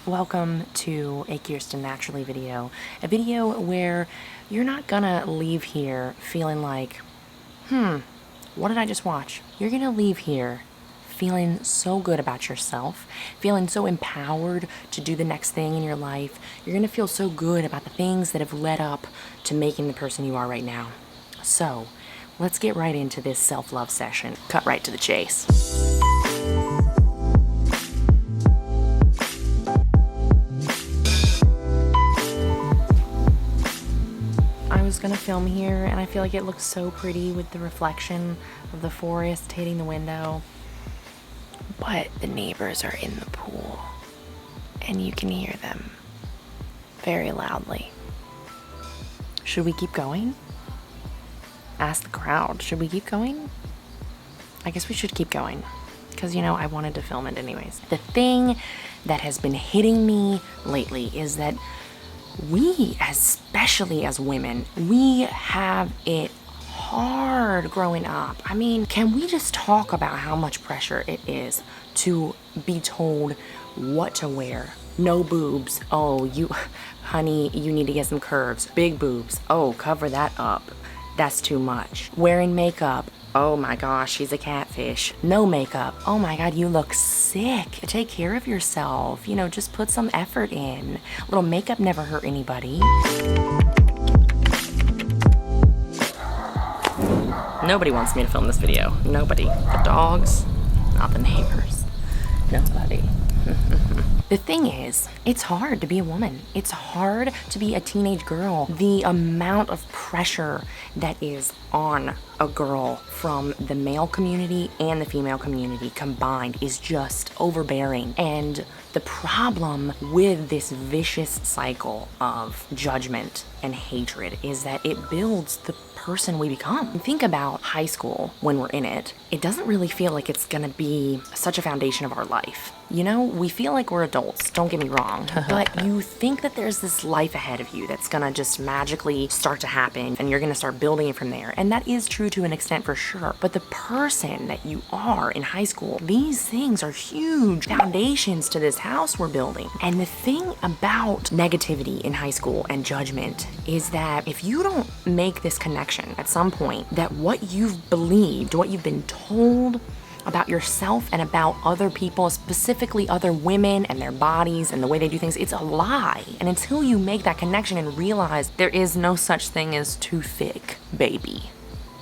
Welcome to a Kirsten Naturally video, a video where you're not gonna leave here feeling like, what did I just watch? You're gonna leave here feeling so good about yourself, feeling so empowered to do the next thing in your life. You're gonna feel so good about the things that have led up to making the person you are right now. So, let's get right into this self-love session. Cut right to the chase. I was gonna film here and I feel like it looks so pretty with the reflection of the forest hitting the window. But the neighbors are in the pool and you can hear them very loudly. Should we keep going? Ask the crowd, should we keep going? I guess we should keep going because, I wanted to film it anyways. The thing that has been hitting me lately is that we, especially as women, we have it hard growing up. I mean, can we just talk about how much pressure it is to be told what to wear? No boobs. Oh, honey, you need to get some curves. Big boobs. Oh, cover that up. That's too much. Wearing makeup. Oh my gosh, she's a catfish. No makeup. Oh my God, you look sick. Take care of yourself. Just put some effort in. A little makeup never hurt anybody. Nobody wants me to film this video. Nobody. The dogs, not the neighbors. Nobody. The thing is, it's hard to be a woman. It's hard to be a teenage girl. The amount of pressure that is on a girl from the male community and the female community combined is just overbearing. And the problem with this vicious cycle of judgment and hatred is that it builds the person we become. Think about high school when we're in it. It doesn't really feel like it's gonna be such a foundation of our life. We feel like we're adults, don't get me wrong, but you think that there's this life ahead of you that's gonna just magically start to happen and you're gonna start building it from there. And that is true to an extent for sure. But the person that you are in high school, these things are huge foundations to this house we're building. And the thing about negativity in high school and judgment is that if you don't make this connection at some point, that what you've believed, what you've been told about yourself and about other people, specifically other women and their bodies and the way they do things, it's a lie. And until you make that connection and realize there is no such thing as too thick, baby.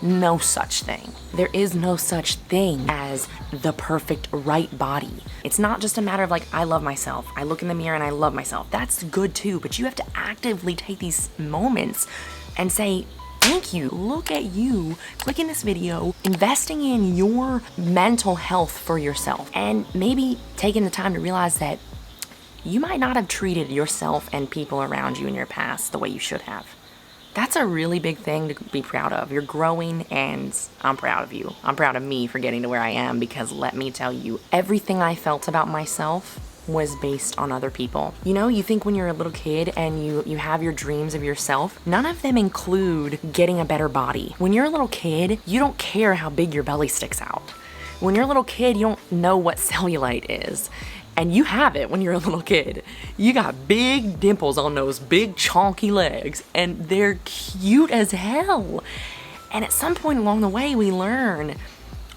No such thing. There is no such thing as the perfect right body. It's not just a matter of I love myself. I look in the mirror and I love myself. That's good too, but you have to actively take these moments and say, thank you. Look at you clicking this video, investing in your mental health for yourself, and maybe taking the time to realize that you might not have treated yourself and people around you in your past the way you should have. That's a really big thing to be proud of. You're growing and I'm proud of you. I'm proud of me for getting to where I am because let me tell you, everything I felt about myself was based on other people. You think when you're a little kid and you have your dreams of yourself, none of them include getting a better body. When you're a little kid, you don't care how big your belly sticks out. When you're a little kid, you don't know what cellulite is. And you have it when you're a little kid. You got big dimples on those big chonky legs and they're cute as hell. And at some point along the way, we learn,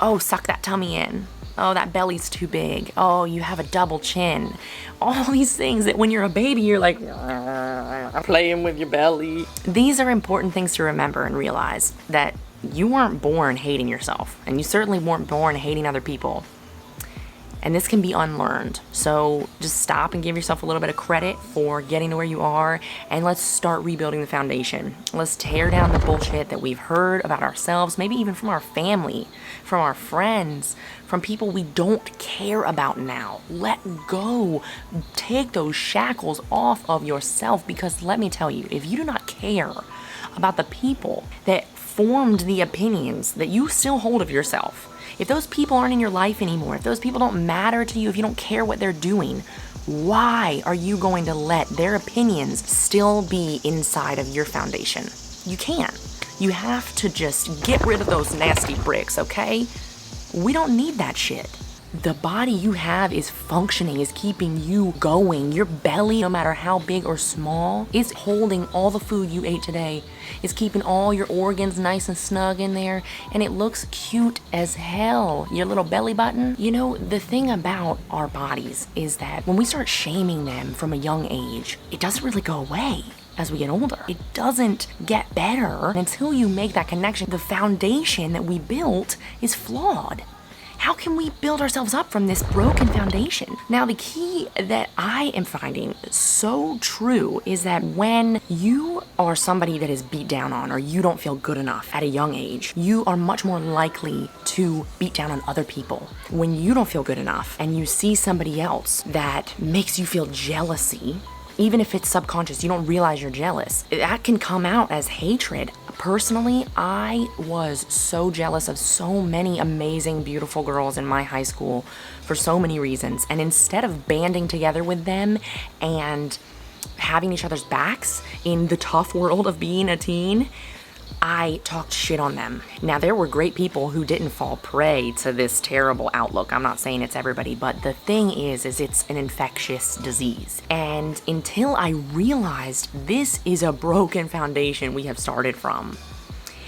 oh, suck that tummy in. Oh, that belly's too big. Oh, you have a double chin. All these things that when you're a baby, you're like, playing with your belly. These are important things to remember and realize that you weren't born hating yourself, and you certainly weren't born hating other people. And this can be unlearned. So just stop and give yourself a little bit of credit for getting to where you are, and let's start rebuilding the foundation. Let's tear down the bullshit that we've heard about ourselves, maybe even from our family, from our friends, from people we don't care about now. Let go. Take those shackles off of yourself, because let me tell you, if you do not care about the people that formed the opinions that you still hold of yourself, if those people aren't in your life anymore, if those people don't matter to you, if you don't care what they're doing, why are you going to let their opinions still be inside of your foundation? You can't. You have to just get rid of those nasty bricks, okay? We don't need that shit. The body you have is functioning, is keeping you going. Your belly, no matter how big or small, is holding all the food you ate today. It's keeping all your organs nice and snug in there, and it looks cute as hell. Your little belly button. You know, the thing about our bodies is that when we start shaming them from a young age, it doesn't really go away as we get older. It doesn't get better until you make that connection. The foundation that we built is flawed. How can we build ourselves up from this broken foundation? Now, the key that I am finding so true is that when you are somebody that is beat down on, or you don't feel good enough at a young age, you are much more likely to beat down on other people. When you don't feel good enough and you see somebody else that makes you feel jealousy, even if it's subconscious, you don't realize you're jealous, that can come out as hatred. Personally, I was so jealous of so many amazing, beautiful girls in my high school for so many reasons. And instead of banding together with them and having each other's backs in the tough world of being a teen, I talked shit on them. Now, there were great people who didn't fall prey to this terrible outlook. I'm not saying it's everybody, but the thing is it's an infectious disease. And until I realized this is a broken foundation we have started from,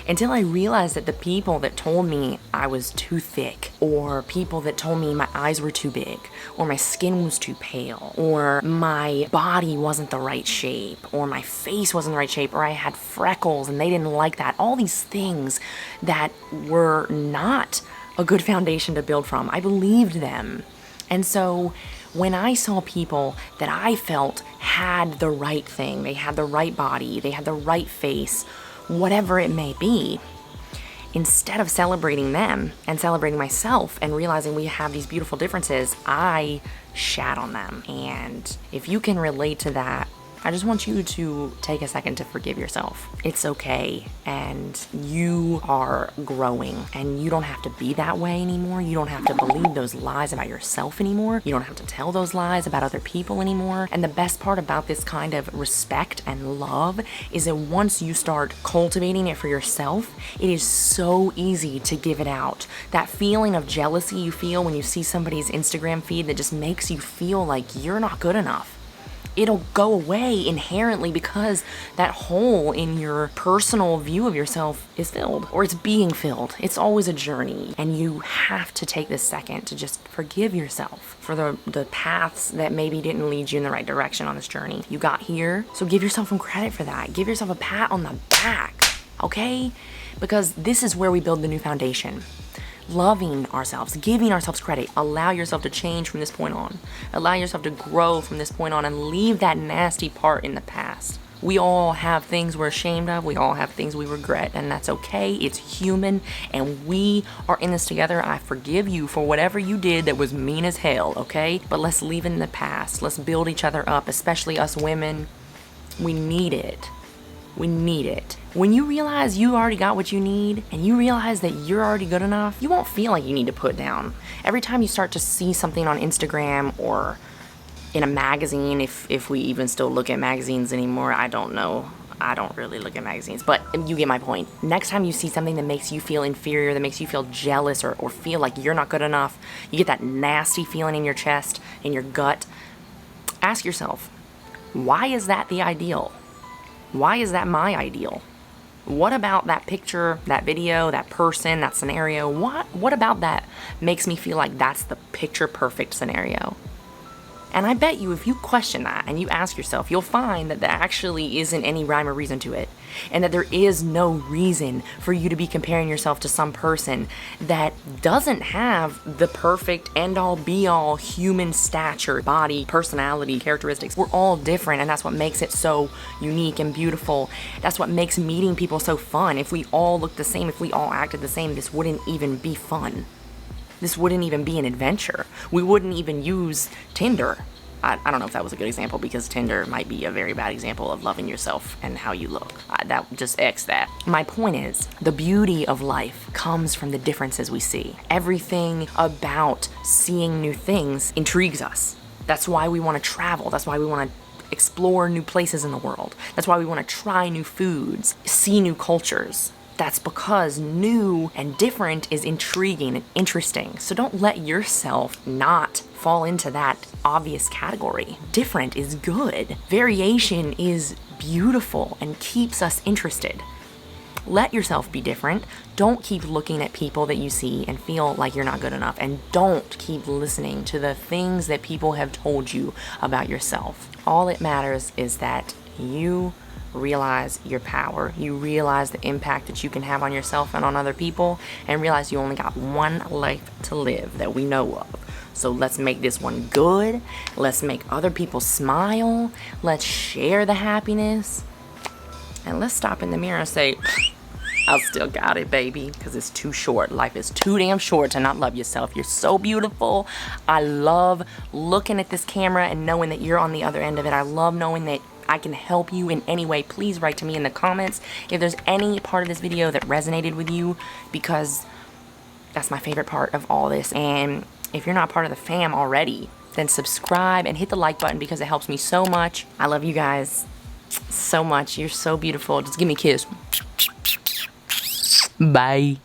until I realized that the people that told me I was too thick, or people that told me my eyes were too big, or my skin was too pale, or my body wasn't the right shape, or my face wasn't the right shape, or I had freckles and they didn't like that, all these things that were not a good foundation to build from, I believed them. And so when I saw people that I felt had the right thing, they had the right body, they had the right face, whatever it may be, instead of celebrating them and celebrating myself and realizing we have these beautiful differences, I shat on them. And if you can relate to that, I just want you to take a second to forgive yourself. It's okay, and you are growing, and you don't have to be that way anymore. You don't have to believe those lies about yourself anymore. You don't have to tell those lies about other people anymore. And the best part about this kind of respect and love is that once you start cultivating it for yourself, it is so easy to give it out. That feeling of jealousy you feel when you see somebody's Instagram feed that just makes you feel like you're not good enough, it'll go away inherently because that hole in your personal view of yourself is filled, or it's being filled. It's always a journey, and you have to take this second to just forgive yourself for the paths that maybe didn't lead you in the right direction on this journey. You got here, so give yourself some credit for that. Give yourself a pat on the back, okay? Because this is where we build the new foundation. Loving ourselves, giving ourselves credit. Allow yourself to change from this point on. Allow yourself to grow from this point on, and leave that nasty part in the past. We all have things we're ashamed of. We all have things we regret, and that's okay. It's human, and we are in this together. I forgive you for whatever you did that was mean as hell, okay? But let's leave it in the past. Let's build each other up, especially us women. We need it. We need it. When you realize you already got what you need, and you realize that you're already good enough, you won't feel like you need to put down. Every time you start to see something on Instagram or in a magazine, if we even still look at magazines anymore, I don't know. I don't really look at magazines, but you get my point. Next time you see something that makes you feel inferior, that makes you feel jealous, or feel like you're not good enough, you get that nasty feeling in your chest, in your gut, ask yourself, why is that the ideal? Why is that my ideal? What about that picture, that video, that person, that scenario? What about that makes me feel like that's the picture perfect scenario? And I bet you if you question that and you ask yourself, you'll find that there actually isn't any rhyme or reason to it. And that there is no reason for you to be comparing yourself to some person that doesn't have the perfect end-all be-all human stature, body, personality, characteristics. We're all different, and that's what makes it so unique and beautiful. That's what makes meeting people so fun. If we all looked the same, if we all acted the same, this wouldn't even be fun. This wouldn't even be an adventure. We wouldn't even use Tinder. I don't know if that was a good example, because Tinder might be a very bad example of loving yourself and how you look. That just X that. My point is, the beauty of life comes from the differences we see. Everything about seeing new things intrigues us. That's why we want to travel. That's why we want to explore new places in the world. That's why we want to try new foods, see new cultures. That's because new and different is intriguing and interesting. So don't let yourself not fall into that obvious category. Different is good. Variation is beautiful and keeps us interested. Let yourself be different. Don't keep looking at people that you see and feel like you're not good enough. And don't keep listening to the things that people have told you about yourself. All it matters is that you realize your power. You realize the impact that you can have on yourself and on other people, and realize you only got one life to live that we know of. So let's make this one good. Let's make other people smile. Let's share the happiness. And let's stop in the mirror and say, I still got it, baby, because it's too short. Life is too damn short to not love yourself. You're so beautiful. I love looking at this camera and knowing that you're on the other end of it. I love knowing that I can help you in any way. Please write to me in the comments if there's any part of this video that resonated with you, because that's my favorite part of all this. And if you're not part of the fam already, then subscribe and hit the like button, because it helps me so much. I love you guys so much. You're so beautiful. Just give me a kiss. Bye.